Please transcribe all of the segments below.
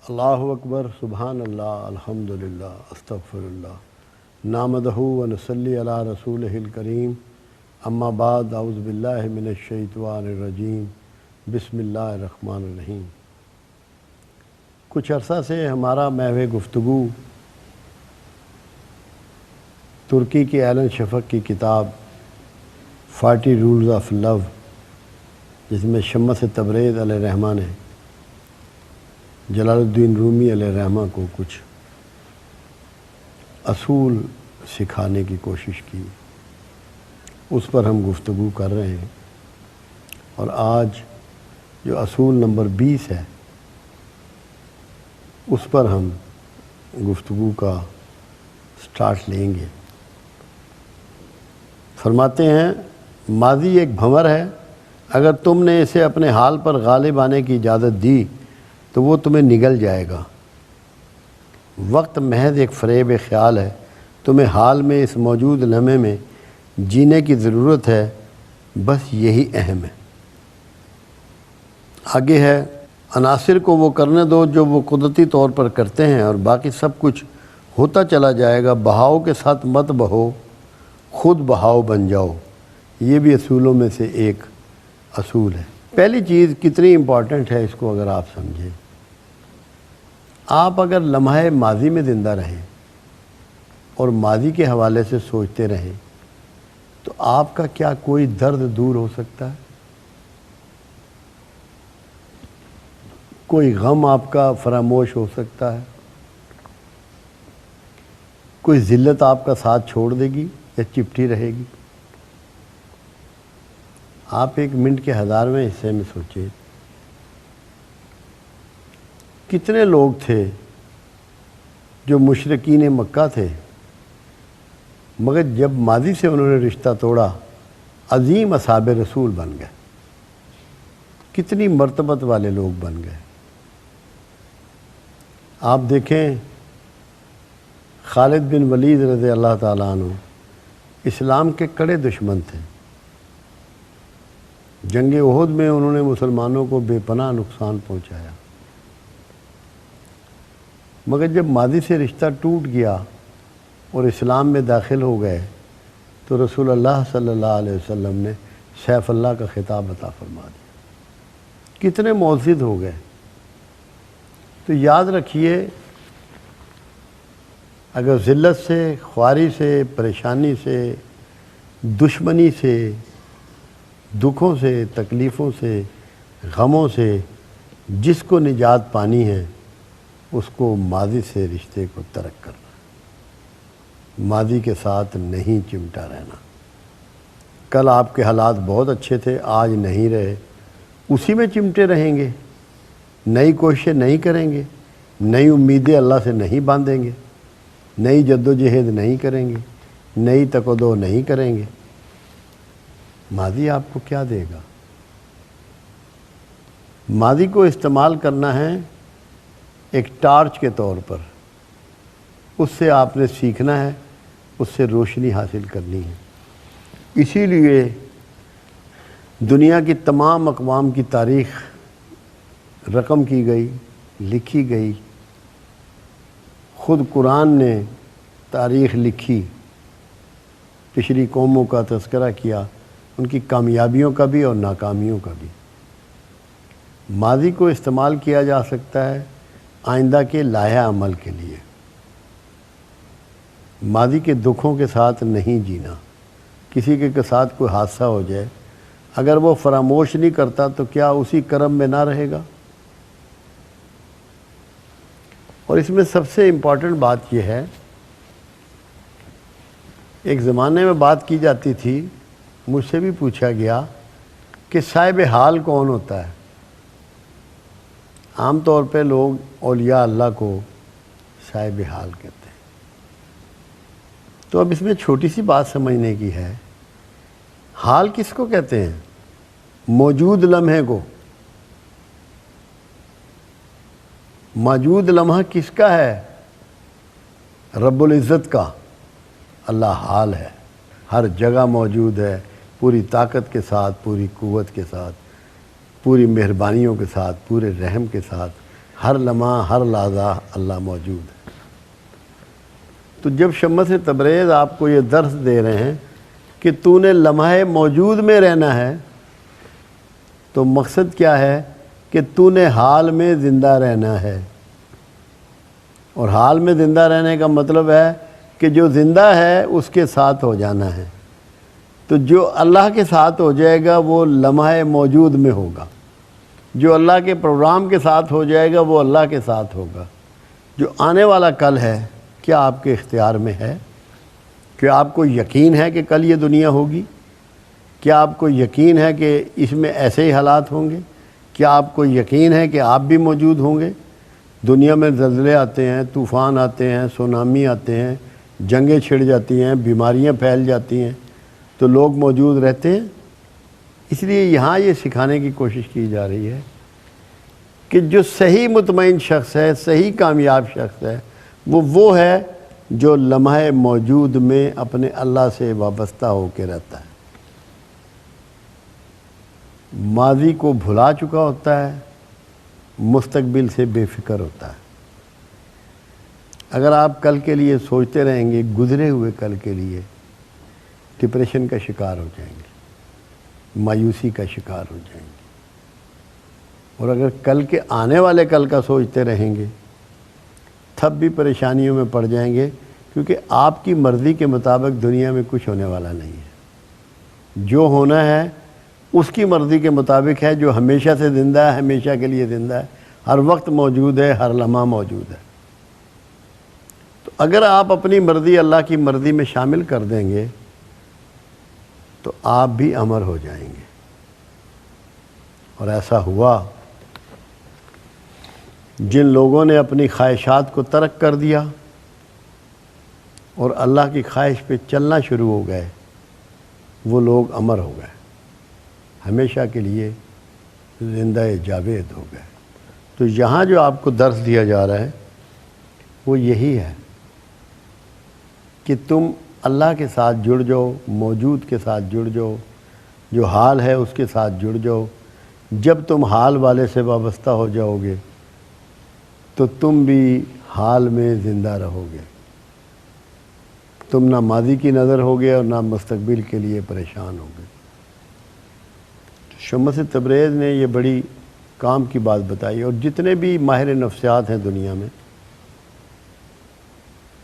اللہ اکبر سبحان اللہ الحمدللہ استغفراللہ نحمدہ و نصلی علی رسولہ الکریم اما بعد اعوذ باللہ من الشیطان الرجیم بسم اللہ الرحمن الرحیم۔ کچھ عرصہ سے ہمارا محو گفتگو ترکی کی ایلن شفق کی کتاب 40 رولز آف لو، جس میں شمس تبریز علیہ الرحمہ نے جلال الدین رومی علیہ الرحمہ کو کچھ اصول سکھانے کی کوشش کی، اس پر ہم گفتگو کر رہے ہیں، اور آج جو اصول نمبر 20 ہے اس پر ہم گفتگو کا سٹارٹ لیں گے۔ فرماتے ہیں ماضی ایک بھنور ہے، اگر تم نے اسے اپنے حال پر غالب آنے کی اجازت دی تو وہ تمہیں نگل جائے گا۔ وقت محض ایک فریب خیال ہے، تمہیں حال میں اس موجود لمحے میں جینے کی ضرورت ہے، بس یہی اہم ہے۔ آگے ہے عناصر کو وہ کرنے دو جو وہ قدرتی طور پر کرتے ہیں، اور باقی سب کچھ ہوتا چلا جائے گا۔ بہاؤ کے ساتھ مت بہو، خود بہاؤ بن جاؤ۔ یہ بھی اصولوں میں سے ایک اصول ہے۔ پہلی چیز کتنی امپورٹنٹ ہے، اس کو اگر آپ سمجھیں، آپ اگر لمحہ ماضی میں زندہ رہیں اور ماضی کے حوالے سے سوچتے رہیں تو آپ کا کیا کوئی درد دور ہو سکتا ہے؟ کوئی غم آپ کا فراموش ہو سکتا ہے؟ کوئی ذلت آپ کا ساتھ چھوڑ دے گی یا چپٹی رہے گی؟ آپ ایک منٹ کے 1000ویں حصے میں سوچیں، کتنے لوگ تھے جو مشرکین مکہ تھے، مگر جب ماضی سے انہوں نے رشتہ توڑا عظیم اصحاب رسول بن گئے، کتنی مرتبت والے لوگ بن گئے۔ آپ دیکھیں خالد بن ولید رضی اللہ تعالیٰ عنہ اسلام کے کڑے دشمن تھے۔ جنگ احد میں انہوں نے مسلمانوں کو بے پناہ نقصان پہنچایا، مگر جب ماضی سے رشتہ ٹوٹ گیا اور اسلام میں داخل ہو گئے تو رسول اللہ صلی اللہ علیہ وسلم نے سیف اللہ کا خطاب عطا فرما دیا، کتنے معزز ہو گئے۔ تو یاد رکھیے، اگر ذلت سے، خواری سے، پریشانی سے، دشمنی سے، دکھوں سے، تکلیفوں سے، غموں سے جس کو نجات پانی ہے، اس کو ماضی سے رشتے کو ترک کرنا، ماضی کے ساتھ نہیں چمٹا رہنا۔ کل آپ کے حالات بہت اچھے تھے، آج نہیں رہے، اسی میں چمٹے رہیں گے، نئی کوششیں نہیں کریں گے، نئی امیدیں اللہ سے نہیں باندھیں گے، نئی جد و جہد نہیں کریں گے، نئی تک و دو نہیں کریں گے، ماضی آپ کو کیا دے گا؟ ماضی کو استعمال کرنا ہے ایک ٹارچ کے طور پر، اس سے آپ نے سیکھنا ہے، اس سے روشنی حاصل کرنی ہے۔ اسی لیے دنیا کی تمام اقوام کی تاریخ رقم کی گئی، لکھی گئی، خود قرآن نے تاریخ لکھی، پچھلی قوموں کا تذکرہ کیا، ان کی کامیابیوں کا بھی اور ناکامیوں کا بھی۔ ماضی کو استعمال کیا جا سکتا ہے آئندہ کے لائحہ عمل کے لیے۔ ماضی کے دکھوں کے ساتھ نہیں جینا۔ کسی کے ساتھ کوئی حادثہ ہو جائے، اگر وہ فراموش نہیں کرتا تو کیا اسی کرم میں نہ رہے گا؟ اور اس میں سب سے امپورٹنٹ بات یہ ہے، ایک زمانے میں بات کی جاتی تھی، مجھ سے بھی پوچھا گیا کہ صاحب حال کون ہوتا ہے؟ عام طور پہ لوگ اولیاء اللہ کو صاحب حال کہتے ہیں۔ تو اب اس میں چھوٹی سی بات سمجھنے کی ہے، حال کس کو کہتے ہیں؟ موجود لمحے کو۔ موجود لمحہ کس کا ہے؟ رب العزت کا۔ اللہ حال ہے، ہر جگہ موجود ہے، پوری طاقت کے ساتھ، پوری قوت کے ساتھ، پوری مہربانیوں کے ساتھ، پورے رحم کے ساتھ، ہر لمحہ ہر لحظہ اللہ موجود ہے۔ تو جب شمس تبریز آپ کو یہ درس دے رہے ہیں کہ تو نے لمحہ موجود میں رہنا ہے، تو مقصد کیا ہے کہ تو نے حال میں زندہ رہنا ہے۔ اور حال میں زندہ رہنے کا مطلب ہے کہ جو زندہ ہے اس کے ساتھ ہو جانا ہے۔ تو جو اللہ کے ساتھ ہو جائے گا وہ لمحہ موجود میں ہوگا، جو اللہ کے پروگرام کے ساتھ ہو جائے گا وہ اللہ کے ساتھ ہوگا۔ جو آنے والا کل ہے کیا آپ کے اختیار میں ہے؟ کیا آپ کو یقین ہے کہ کل یہ دنیا ہوگی؟ کیا آپ کو یقین ہے کہ اس میں ایسے ہی حالات ہوں گے؟ کیا آپ کو یقین ہے کہ آپ بھی موجود ہوں گے؟ دنیا میں زلزلے آتے ہیں، طوفان آتے ہیں، سونامی آتے ہیں، جنگیں چھڑ جاتی ہیں، بیماریاں پھیل جاتی ہیں، تو لوگ موجود رہتے ہیں۔ اس لیے یہاں یہ سکھانے کی کوشش کی جا رہی ہے کہ جو صحیح مطمئن شخص ہے، صحیح کامیاب شخص ہے، وہ ہے جو لمحہ موجود میں اپنے اللہ سے وابستہ ہو کے رہتا ہے، ماضی کو بھلا چکا ہوتا ہے، مستقبل سے بے فکر ہوتا ہے۔ اگر آپ کل کے لیے سوچتے رہیں گے، گزرے ہوئے کل کے لیے، ڈپریشن کا شکار ہو جائیں گے، مایوسی کا شکار ہو جائیں گے۔ اور اگر کل کے آنے والے کل کا سوچتے رہیں گے تب بھی پریشانیوں میں پڑ جائیں گے، کیونکہ آپ کی مرضی کے مطابق دنیا میں کچھ ہونے والا نہیں ہے۔ جو ہونا ہے اس کی مرضی کے مطابق ہے، جو ہمیشہ سے زندہ ہے، ہمیشہ کے لیے زندہ ہے، ہر وقت موجود ہے، ہر لمحہ موجود ہے۔ تو اگر آپ اپنی مرضی اللہ کی مرضی میں شامل کر دیں گے تو آپ بھی امر ہو جائیں گے۔ اور ایسا ہوا، جن لوگوں نے اپنی خواہشات کو ترک کر دیا اور اللہ کی خواہش پہ چلنا شروع ہو گئے، وہ لوگ امر ہو گئے، ہمیشہ کے لیے زندہ جاوید ہو گئے۔ تو یہاں جو آپ کو درس دیا جا رہا ہے وہ یہی ہے کہ تم اللہ کے ساتھ جڑ جاؤ، موجود کے ساتھ جڑ جاؤ، جو حال ہے اس کے ساتھ جڑ جاؤ۔ جب تم حال والے سے وابستہ ہو جاؤ گے تو تم بھی حال میں زندہ رہو گے، تم نہ ماضی کی نظر ہوگے اور نہ مستقبل کے لیے پریشان ہوگے۔ شمس تبریز نے یہ بڑی کام کی بات بتائی، اور جتنے بھی ماہر نفسیات ہیں دنیا میں،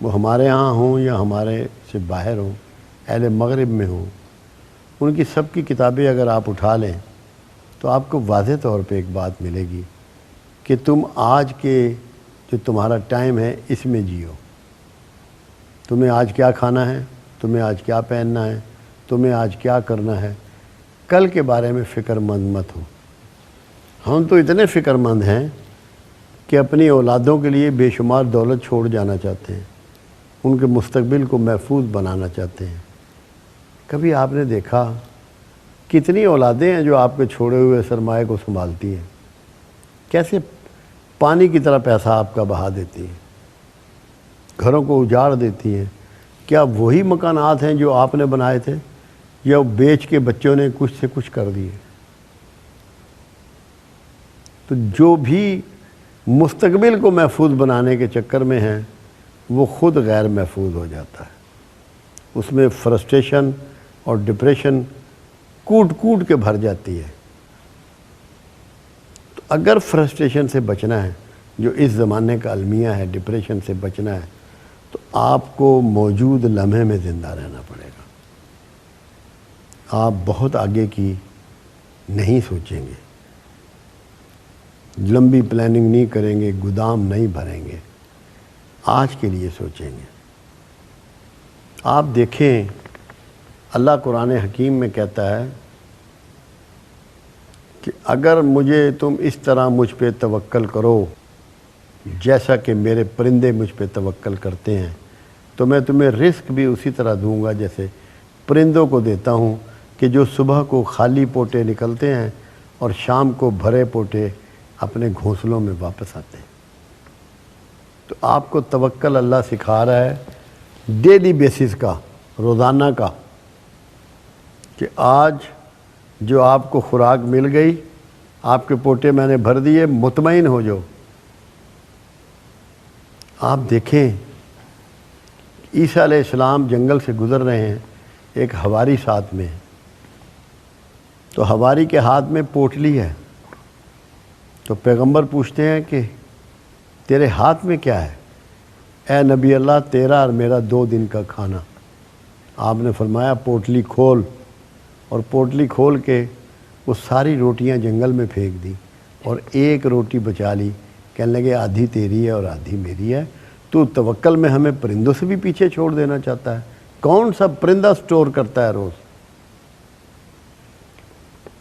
وہ ہمارے ہاں ہوں یا ہمارے سے باہر ہوں، اہل مغرب میں ہوں، ان کی سب کی کتابیں اگر آپ اٹھا لیں تو آپ کو واضح طور پہ ایک بات ملے گی کہ تم آج کے جو تمہارا ٹائم ہے اس میں جیو۔ تمہیں آج کیا کھانا ہے، تمہیں آج کیا پہننا ہے، تمہیں آج کیا کرنا ہے، کل کے بارے میں فکر مند مت ہو۔ ہم تو اتنے فکر مند ہیں کہ اپنی اولادوں کے لیے بے شمار دولت چھوڑ جانا چاہتے ہیں، ان کے مستقبل کو محفوظ بنانا چاہتے ہیں۔ کبھی آپ نے دیکھا کتنی اولادیں ہیں جو آپ کے چھوڑے ہوئے سرمایہ کو سنبھالتی ہیں، کیسے پانی کی طرح پیسہ آپ کا بہا دیتی ہیں، گھروں کو اجاڑ دیتی ہیں؟ کیا وہی مکانات ہیں جو آپ نے بنائے تھے، یا بیچ کے بچوں نے کچھ سے کچھ کر دیے؟ تو جو بھی مستقبل کو محفوظ بنانے کے چکر میں ہیں وہ خود غیر محفوظ ہو جاتا ہے، اس میں فرسٹریشن اور ڈپریشن کوٹ کوٹ کے بھر جاتی ہے۔ تو اگر فرسٹریشن سے بچنا ہے، جو اس زمانے کا المیہ ہے، ڈپریشن سے بچنا ہے، تو آپ کو موجود لمحے میں زندہ رہنا پڑے گا۔ آپ بہت آگے کی نہیں سوچیں گے، لمبی پلاننگ نہیں کریں گے، گودام نہیں بھریں گے، آج کے لیے سوچیں گے۔ آپ دیکھیں، اللہ قرآن حکیم میں کہتا ہے کہ اگر تم اس طرح مجھ پہ توکل کرو جیسا کہ میرے پرندے مجھ پہ توکل کرتے ہیں، تو میں تمہیں رزق بھی اسی طرح دوں گا جیسے پرندوں کو دیتا ہوں، کہ جو صبح کو خالی پوٹے نکلتے ہیں اور شام کو بھرے پوٹے اپنے گھونسلوں میں واپس آتے ہیں۔ تو آپ کو توکل اللہ سکھا رہا ہے ڈیلی بیسس کا، روزانہ کا، کہ آج جو آپ کو خوراک مل گئی، آپ کے پوٹے میں نے بھر دیے، مطمئن ہو جاؤ آپ دیکھیں عیسیٰ علیہ السلام جنگل سے گزر رہے ہیں، ایک ہواری ساتھ میں ہے، تو ہواری کے ہاتھ میں پوٹلی ہے، تو پیغمبر پوچھتے ہیں کہ تیرے ہاتھ میں کیا ہے؟ اے نبی اللہ، تیرا اور میرا 2 دن کا کھانا۔ آپ نے فرمایا پوٹلی کھول، اور پوٹلی کھول کے وہ ساری روٹیاں جنگل میں پھینک دی اور ایک روٹی بچا لی۔ کہنے لگے آدھی تیری ہے اور آدھی میری ہے، تو توکل میں ہمیں پرندوں سے بھی پیچھے چھوڑ دینا چاہتا ہے؟ کون سا پرندہ سٹور کرتا ہے روز؟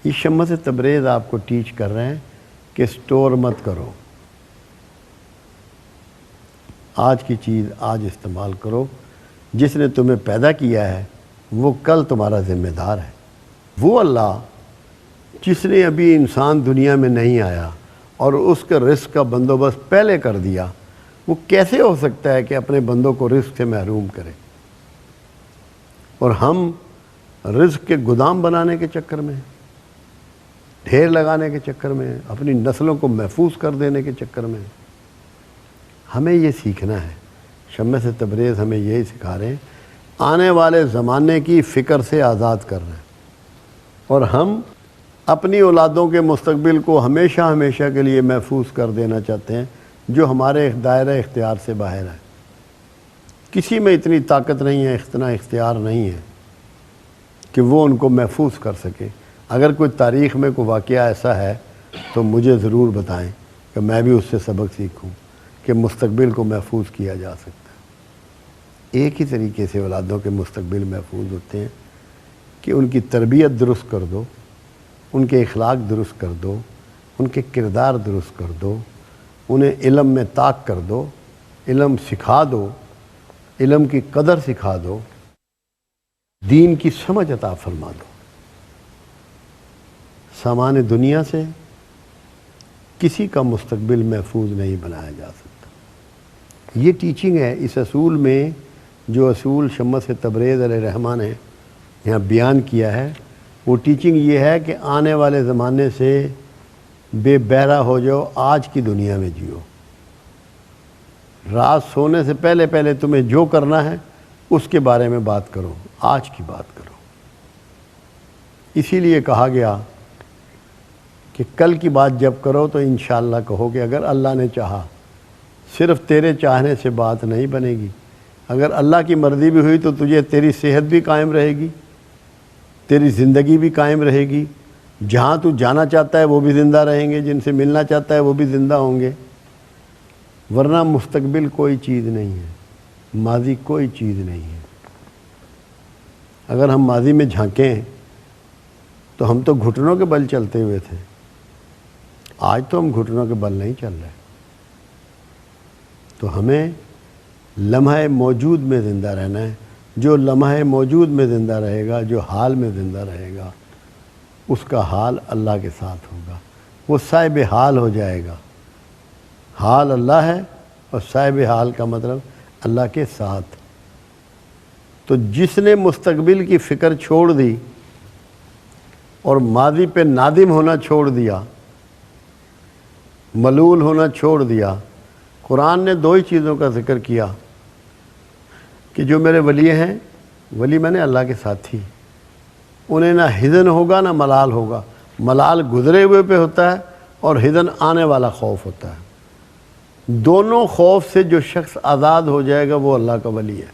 یہ شمس تبریز آپ کو ٹیچ کر رہے ہیں کہ سٹور مت کرو، آج کی چیز آج استعمال کرو۔ جس نے تمہیں پیدا کیا ہے وہ کل تمہارا ذمہ دار ہے۔ وہ اللہ جس نے ابھی انسان دنیا میں نہیں آیا اور اس کا رزق کا بندوبست پہلے کر دیا، وہ کیسے ہو سکتا ہے کہ اپنے بندوں کو رزق سے محروم کرے؟ اور ہم رزق کے گودام بنانے کے چکر میں، ڈھیر لگانے کے چکر میں، اپنی نسلوں کو محفوظ کر دینے کے چکر میں۔ ہمیں یہ سیکھنا ہے، شمس تبریز ہمیں یہی سکھا رہے ہیں، آنے والے زمانے کی فکر سے آزاد کر رہے ہیں، اور ہم اپنی اولادوں کے مستقبل کو ہمیشہ ہمیشہ کے لیے محفوظ کر دینا چاہتے ہیں، جو ہمارے دائرہ اختیار سے باہر ہے۔ کسی میں اتنی طاقت نہیں ہے، اتنا اختیار نہیں ہے کہ وہ ان کو محفوظ کر سکے۔ اگر کوئی تاریخ میں کوئی واقعہ ایسا ہے تو مجھے ضرور بتائیں کہ میں بھی اس سے سبق سیکھوں کہ مستقبل کو محفوظ کیا جا سکتا ہے۔ ایک ہی طریقے سے اولادوں کے مستقبل محفوظ ہوتے ہیں کہ ان کی تربیت درست کر دو، ان کے اخلاق درست کر دو، ان کے کردار درست کر دو، انہیں علم میں طاق کر دو، علم سکھا دو، علم کی قدر سکھا دو، دین کی سمجھ عطا فرما دو۔ سامان دنیا سے کسی کا مستقبل محفوظ نہیں بنایا جا سکتا۔ یہ ٹیچنگ ہے اس اصول میں، جو اصول شمس تبریز علیہ الرحمہ نے یہاں بیان کیا ہے۔ وہ ٹیچنگ یہ ہے کہ آنے والے زمانے سے بے بہرا ہو جاؤ، آج کی دنیا میں جیو۔ رات سونے سے پہلے پہلے تمہیں جو کرنا ہے اس کے بارے میں بات کرو، آج کی بات کرو۔ اسی لیے کہا گیا کہ کل کی بات جب کرو تو انشاءاللہ کہو کہ اگر اللہ نے چاہا۔ صرف تیرے چاہنے سے بات نہیں بنے گی، اگر اللہ کی مرضی بھی ہوئی تو تجھے تیری صحت بھی قائم رہے گی، تیری زندگی بھی قائم رہے گی، جہاں تو جانا چاہتا ہے وہ بھی زندہ رہیں گے، جن سے ملنا چاہتا ہے وہ بھی زندہ ہوں گے۔ ورنہ مستقبل کوئی چیز نہیں ہے، ماضی کوئی چیز نہیں ہے۔ اگر ہم ماضی میں جھانکیں تو ہم تو گھٹنوں کے بل چلتے ہوئے تھے، آج تو ہم گھٹنوں کے بل نہیں چل رہے۔ تو ہمیں لمحہ موجود میں زندہ رہنا ہے۔ جو لمحہ موجود میں زندہ رہے گا، جو حال میں زندہ رہے گا، اس کا حال اللہ کے ساتھ ہوگا، وہ صاحب حال ہو جائے گا۔ حال اللہ ہے اور صاحب حال کا مطلب اللہ کے ساتھ۔ تو جس نے مستقبل کی فکر چھوڑ دی اور ماضی پہ نادم ہونا چھوڑ دیا، ملول ہونا چھوڑ دیا، قرآن نے 2 ہی چیزوں کا ذکر کیا کہ جو میرے ولی ہیں، ولی میں نے اللہ کے ساتھی، انہیں نہ حزن ہوگا نہ ملال ہوگا۔ ملال گزرے ہوئے پہ ہوتا ہے اور حزن آنے والا خوف ہوتا ہے۔ دونوں خوف سے جو شخص آزاد ہو جائے گا وہ اللہ کا ولی ہے۔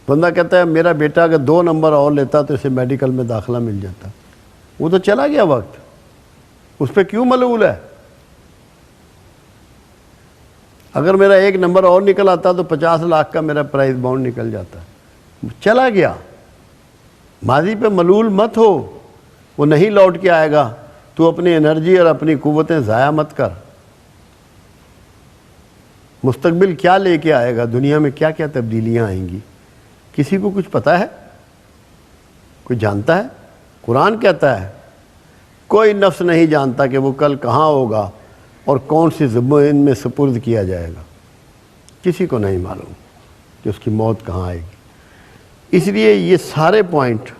بندہ کہتا ہے میرا بیٹا اگر 2 نمبر اور لیتا تو اسے میڈیکل میں داخلہ مل جاتا، وہ تو چلا گیا وقت، اس پہ کیوں ملول ہے؟ اگر میرا 1 نمبر اور نکل آتا تو 50 لاکھ کا میرا پرائز باؤنڈ نکل جاتا، چلا گیا۔ ماضی پہ ملول مت ہو، وہ نہیں لوٹ کے آئے گا۔ تو اپنی انرجی اور اپنی قوتیں ضائع مت کر۔ مستقبل کیا لے کے آئے گا، دنیا میں کیا کیا تبدیلیاں آئیں گی، کسی کو کچھ پتہ ہے؟ کوئی جانتا ہے؟ قرآن کہتا ہے کوئی نفس نہیں جانتا کہ وہ کل کہاں ہوگا اور کون سی زمین میں سپرد کیا جائے گا۔ کسی کو نہیں معلوم کہ اس کی موت کہاں آئے گی۔ اس لیے یہ سارے پوائنٹ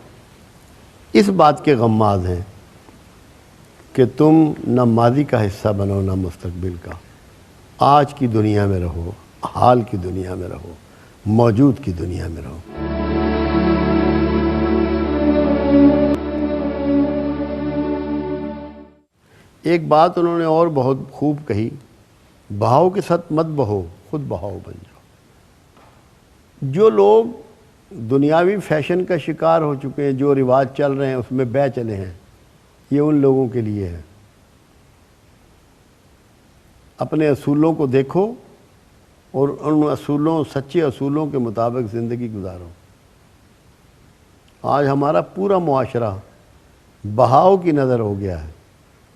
اس بات کے غماز ہیں کہ تم نہ ماضی کا حصہ بنو نہ مستقبل کا۔ آج کی دنیا میں رہو، حال کی دنیا میں رہو، موجود کی دنیا میں رہو۔ ایک بات انہوں نے اور بہت خوب کہی، بہاؤ کے ساتھ مت بہو، خود بہاؤ بن جاؤ۔ جو لوگ دنیاوی فیشن کا شکار ہو چکے ہیں، جو رواج چل رہے ہیں اس میں بہہ چلے ہیں، یہ ان لوگوں کے لیے ہے۔ اپنے اصولوں کو دیکھو اور ان اصولوں، سچے اصولوں کے مطابق زندگی گزارو۔ آج ہمارا پورا معاشرہ بہاؤ کی نظر ہو گیا ہے۔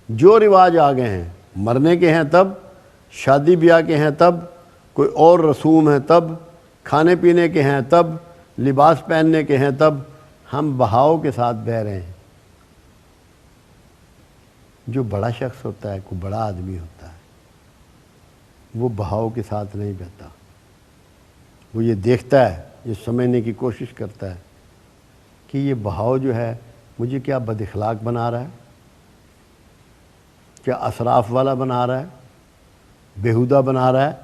جو رواج آ گئے ہیں، مرنے کے ہیں تب، شادی بیاہ کے ہیں تب، کوئی اور رسوم ہیں تب، کھانے پینے کے ہیں تب، لباس پہننے کے ہیں تب، ہم بہاؤ کے ساتھ بہہ رہے ہیں۔ جو بڑا شخص ہوتا ہے، کوئی بڑا آدمی ہوتا ہے، وہ بہاؤ کے ساتھ نہیں بہتا۔ وہ یہ دیکھتا ہے، یہ سمجھنے کی کوشش کرتا ہے کہ یہ بہاؤ جو ہے مجھے کیا بد اخلاق بنا رہا ہے، کیا اسراف والا بنا رہا ہے، بیہودہ بنا رہا ہے،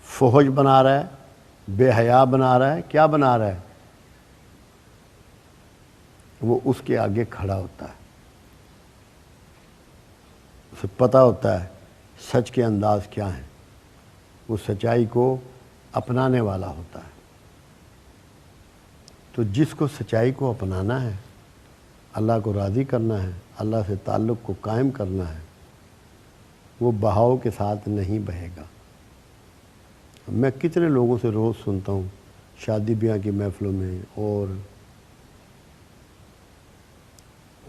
فحش بنا رہا ہے، بے حیا بنا رہا ہے، کیا بنا رہا ہے؟ وہ اس کے آگے کھڑا ہوتا ہے، اسے پتہ ہوتا ہے سچ کے انداز کیا ہیں، وہ سچائی کو اپنانے والا ہوتا ہے۔ تو جس کو سچائی کو اپنانا ہے، اللہ کو راضی کرنا ہے، اللہ سے تعلق کو قائم کرنا ہے، وہ بہاؤ کے ساتھ نہیں بہے گا۔ میں کتنے لوگوں سے روز سنتا ہوں شادی بیاہ کی محفلوں میں، اور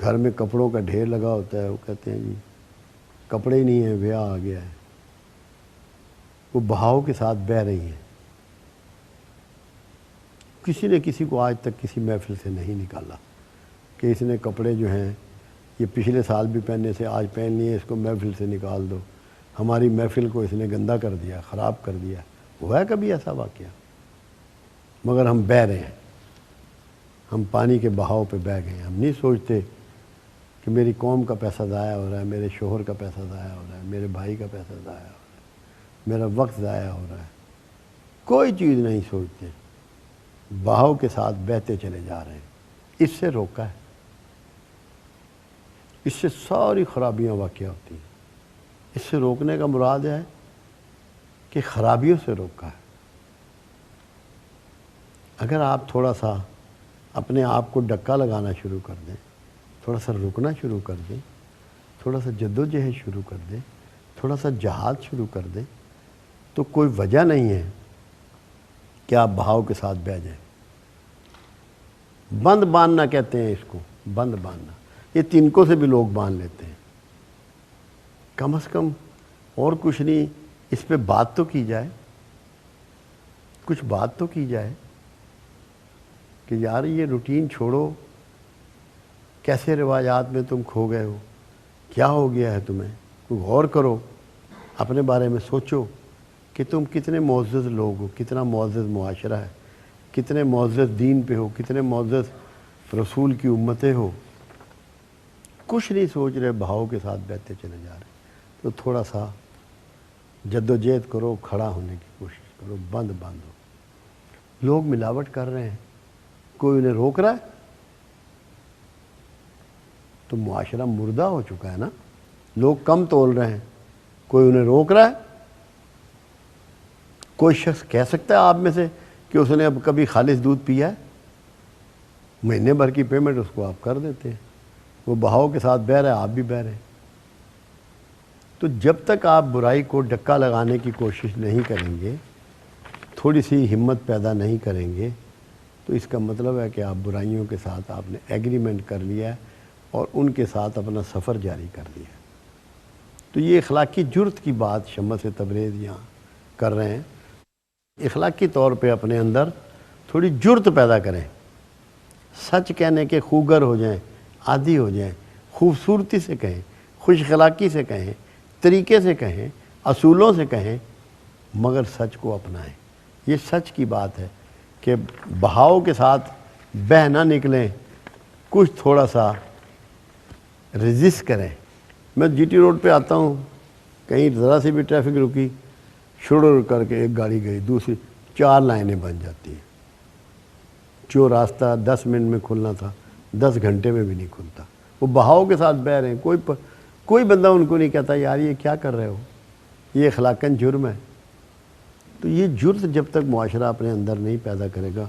گھر میں کپڑوں کا ڈھیر لگا ہوتا ہے، وہ کہتے ہیں جی کپڑے ہی نہیں ہیں، بیاہ آ گیا ہے۔ وہ بہاؤ کے ساتھ بہہ رہی ہیں۔ کسی نے کسی کو آج تک کسی محفل سے نہیں نکالا کہ اس نے کپڑے جو ہیں یہ پچھلے سال بھی پہننے سے آج پہن لیے، اس کو محفل سے نکال دو، ہماری محفل کو اس نے گندا کر دیا، خراب کر دیا۔ ہوا ہے کبھی ایسا واقعہ؟ مگر ہم بہہ رہے ہیں، ہم پانی کے بہاؤ پہ بہہ گئے ہیں۔ ہم نہیں سوچتے کہ میری قوم کا پیسہ ضائع ہو رہا ہے، میرے شوہر کا پیسہ ضائع ہو رہا ہے، میرے بھائی کا پیسہ ضائع ہو رہا ہے، میرا وقت ضائع ہو رہا ہے۔ کوئی چیز نہیں سوچتے، بہاؤ کے ساتھ بہتے چلے جا رہے ہیں۔ اس سے روکا ہے، اس سے ساری خرابیاں واقع ہوتی ہیں۔ اس سے روکنے کا مراد ہے کہ خرابیوں سے روکا ہے۔ اگر آپ تھوڑا سا اپنے آپ کو ڈکا لگانا شروع کر دیں، تھوڑا سا رکنا شروع کر دیں، تھوڑا سا جدوجہد شروع کر دیں، تھوڑا سا جہاد شروع کر دیں، تو کوئی وجہ نہیں ہے کہ آپ بہاؤ کے ساتھ بہہ جائیں۔ بند باندھنا کہتے ہیں اس کو، بند باندھنا۔ یہ تنکوں سے بھی لوگ باندھ لیتے ہیں۔ کم از کم اور کچھ نہیں، اس پہ بات تو کی جائے، کچھ بات تو کی جائے کہ یار یہ روٹین چھوڑو، کیسے رواجات میں تم کھو گئے ہو، کیا ہو گیا ہے تمہیں؟ کوئی غور کرو، اپنے بارے میں سوچو کہ تم کتنے معزز لوگ ہو، کتنا معزز معاشرہ ہے، کتنے معزز دین پہ ہو، کتنے معزز رسول کی امتیں ہو۔ کچھ نہیں سوچ رہے، بہاؤ کے ساتھ بہتے چلے جا رہے۔ تو تھوڑا سا جدوجہد کرو، کھڑا ہونے کی کوشش کرو، بند باندھو۔ لوگ ملاوٹ کر رہے ہیں، کوئی انہیں روک رہا ہے؟ تو معاشرہ مردہ ہو چکا ہے نا۔ لوگ کم تول رہے ہیں، کوئی انہیں روک رہا ہے؟ کوئی شخص کہہ سکتا ہے آپ میں سے کہ اس نے اب کبھی خالص دودھ پیا ہے؟ مہینے بھر کی پیمنٹ اس کو آپ کر دیتے ہیں، وہ بہاؤ کے ساتھ بہہ رہا ہے، آپ بھی بہہ رہے ہیں۔ تو جب تک آپ برائی کو ڈکا لگانے کی کوشش نہیں کریں گے، تھوڑی سی ہمت پیدا نہیں کریں گے، تو اس کا مطلب ہے کہ آپ برائیوں کے ساتھ آپ نے ایگریمنٹ کر لیا ہے اور ان کے ساتھ اپنا سفر جاری کر دیا ہے۔ تو یہ اخلاقی جرت کی بات شمس تبریز یہاں کر رہے ہیں۔ اخلاقی طور پہ اپنے اندر تھوڑی جرت پیدا کریں، سچ کہنے کے خوگر ہو جائیں، عادی ہو جائیں، خوبصورتی سے کہیں، خوش اخلاقی سے کہیں، طریقے سے کہیں، اصولوں سے کہیں، مگر سچ کو اپنائیں۔ یہ سچ کی بات ہے کہ بہاؤ کے ساتھ بہہ نہ نکلیں، کچھ تھوڑا سا ریزسٹ کریں۔ میں جی ٹی روڈ پہ آتا ہوں، کہیں ذرا سی بھی ٹریفک رکی شروع کر کے ایک گاڑی گئی، دوسری، 4 لائنیں بن جاتی ہیں۔ جو راستہ 10 منٹ میں کھلنا تھا 10 گھنٹے میں بھی نہیں کھلتا۔ وہ بہاؤ کے ساتھ بہہ رہے ہیں، کوئی بندہ ان کو نہیں کہتا یار یہ کیا کر رہے ہو، یہ اخلاقاً جرم ہے۔ تو یہ جرت جب تک معاشرہ اپنے اندر نہیں پیدا کرے گا،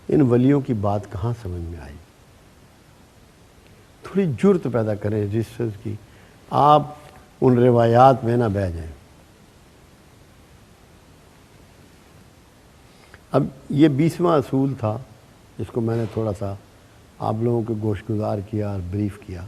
ان ولیوں کی بات کہاں سمجھ میں آئی۔ تھوڑی جرت پیدا کریں رجسٹرز کی، آپ ان روایات میں نہ بہہ جائیں۔ اب یہ 20واں اصول تھا جس کو میں نے تھوڑا سا آپ لوگوں کے گوش گزار کیا اور بریف کیا۔